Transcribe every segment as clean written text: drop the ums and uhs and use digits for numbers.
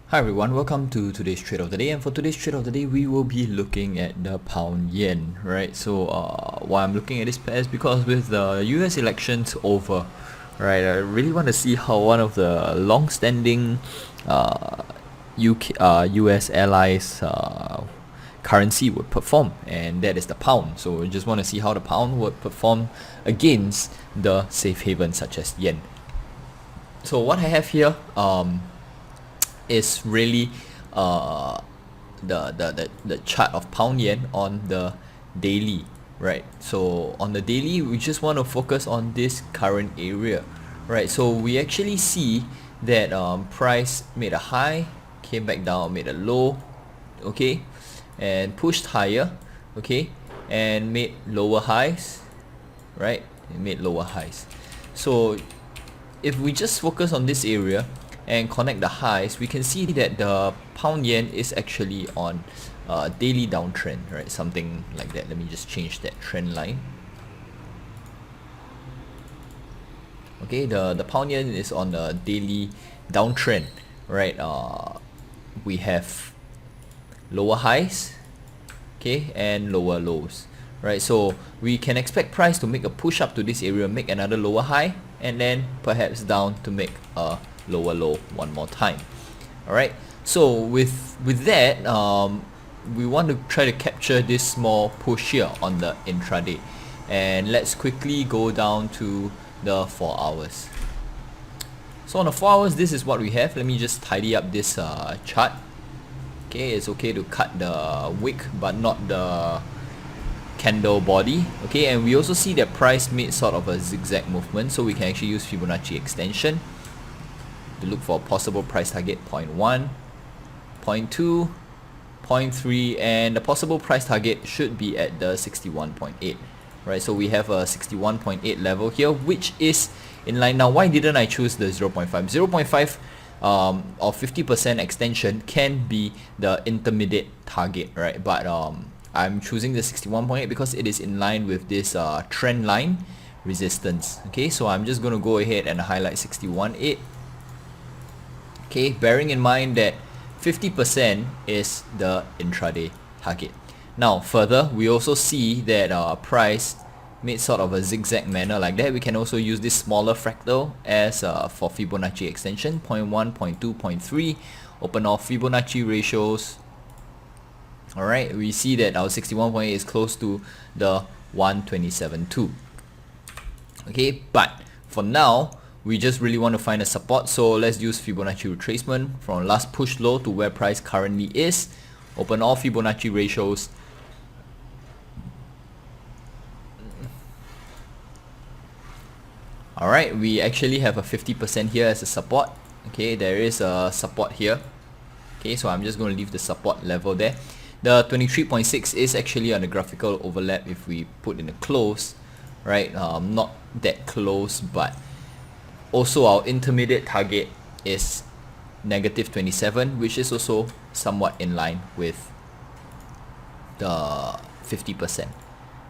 Hi everyone, welcome to today's trade of the day, and for today's trade of the day we will be looking at the pound yen, right? So why I'm looking at this pair is because with the US elections over, right, I really want to see how one of the long-standing US allies currency would perform, and that is the pound. So we just want to see how the pound would perform against the safe havens such as yen. So what I have here is really the chart of pound yen on the daily, right? So on the daily we just want to focus on this current area, right? So we actually see that price made a high, came back down, made a low, okay, and pushed higher, okay, and made lower highs, right? It made lower highs. So if we just focus on this area and connect the highs, we can see that the pound yen is actually on daily downtrend, right? Something like that. Let me just change that trend line. Okay, the pound yen is on the daily downtrend, right? We have lower highs, okay, and lower lows, right? So we can expect price to make a push up to this area, make another lower high, and then perhaps down to make a lower low one more time. All right, so with that we want to try to capture this small push here on the intraday, and let's quickly go down to the 4 hours. So on the 4 hours, this is what we have. Let me just tidy up this chart. Okay, it's okay to cut the wick but not the candle body. Okay, and we also see that price made sort of a zigzag movement, so we can actually use Fibonacci extension to look for a possible price target 0.1, 0.2, 0.3, and the possible price target should be at the 61.8, right? So we have a 61.8 level here, which is in line. Now why didn't I choose the 0.5? 0.5 or 50% extension can be the intermediate target, right? But I'm choosing the 61.8 because it is in line with this trend line resistance. Okay, so I'm just going to go ahead and highlight 61.8. Okay, bearing in mind that 50% is the intraday target. Now further, we also see that price made sort of a zigzag manner like that. We can also use this smaller fractal as for Fibonacci extension, 0.1, 0.2, 0.3, open all Fibonacci ratios. Alright, we see that our 61.8 is close to the 127.2. Okay, but for now, we just really want to find a support, so let's use Fibonacci retracement from last push low to where price currently is. Open all Fibonacci ratios. Alright, we actually have a 50% here as a support. Okay, there is a support here. Okay, so I'm just going to leave the support level there. The 23.6 is actually on the graphical overlap if we put in a close, right? Not that close, but also our intermediate target is negative 27, which is also somewhat in line with the 50%.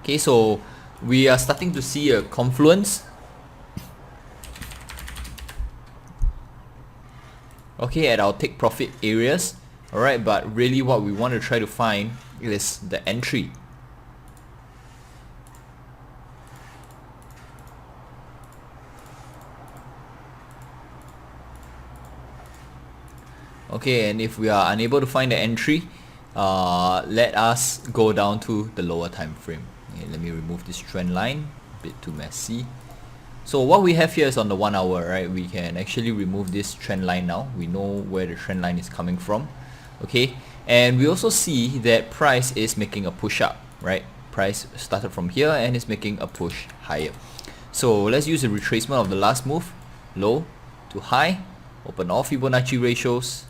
Okay, so we are starting to see a confluence. Okay, at our take profit areas. Alright, but really what we want to try to find is the entry. Okay, and if we are unable to find the entry, let us go down to the lower time frame. Okay, let me remove this trend line, a bit too messy. So what we have here is on the 1 hour, right? We can actually remove this trend line now. We know where the trend line is coming from. Okay, and we also see that price is making a push up, right? Price started from here and is making a push higher. So let's use the retracement of the last move, low to high, open all Fibonacci ratios.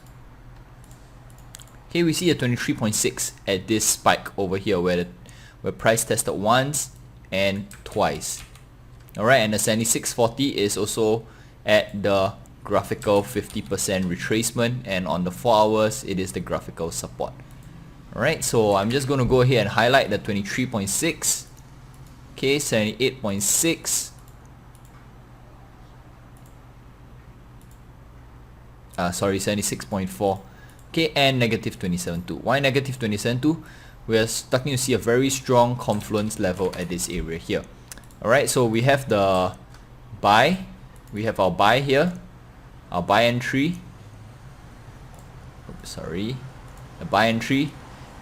Okay, we see a 23.6 at this spike over here where price tested once and twice. Alright, and the 76.40 is also at the graphical 50% retracement, and on the 4 hours it is the graphical support. Alright, so I'm just going to go ahead and highlight the 23.6, okay, 78.6, sorry, 76.4, Okay, and negative 27.2. Why negative 27.2? We are starting to see a very strong confluence level at this area here. Alright, so we have the buy. We have our buy here, our buy entry. Oops, sorry, the buy entry.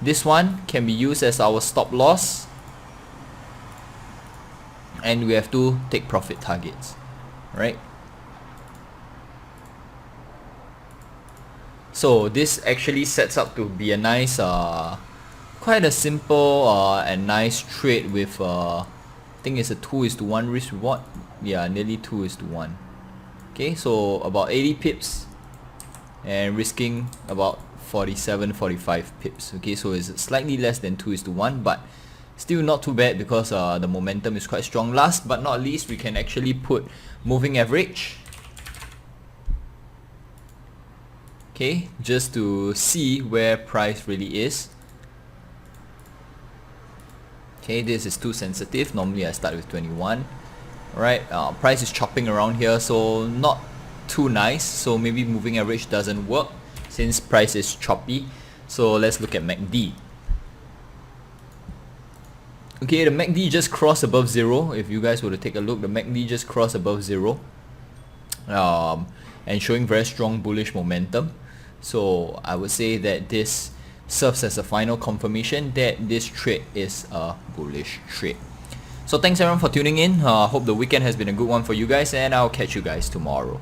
This one can be used as our stop loss, and we have to take profit targets, right? So this actually sets up to be a nice, quite a simple and nice trade with, I think it's a 2:1 risk reward. Yeah, nearly 2:1. Okay, so about 80 pips and risking about 45 pips. Okay, so it's slightly less than 2:1, but still not too bad because the momentum is quite strong. Last but not least, we can actually put moving average. Okay, just to see where price really is. Okay, this is too sensitive. Normally I start with 21. Alright, price is chopping around here, so not too nice. So maybe moving average doesn't work since price is choppy. So let's look at MACD. Okay, the MACD just crossed above 0. If you guys were to take a look, the MACD just crossed above 0. And showing very strong bullish momentum. So I would say that this serves as a final confirmation that this trade is a bullish trade. So thanks everyone for tuning in. Hope the weekend has been a good one for you guys, and I'll catch you guys tomorrow.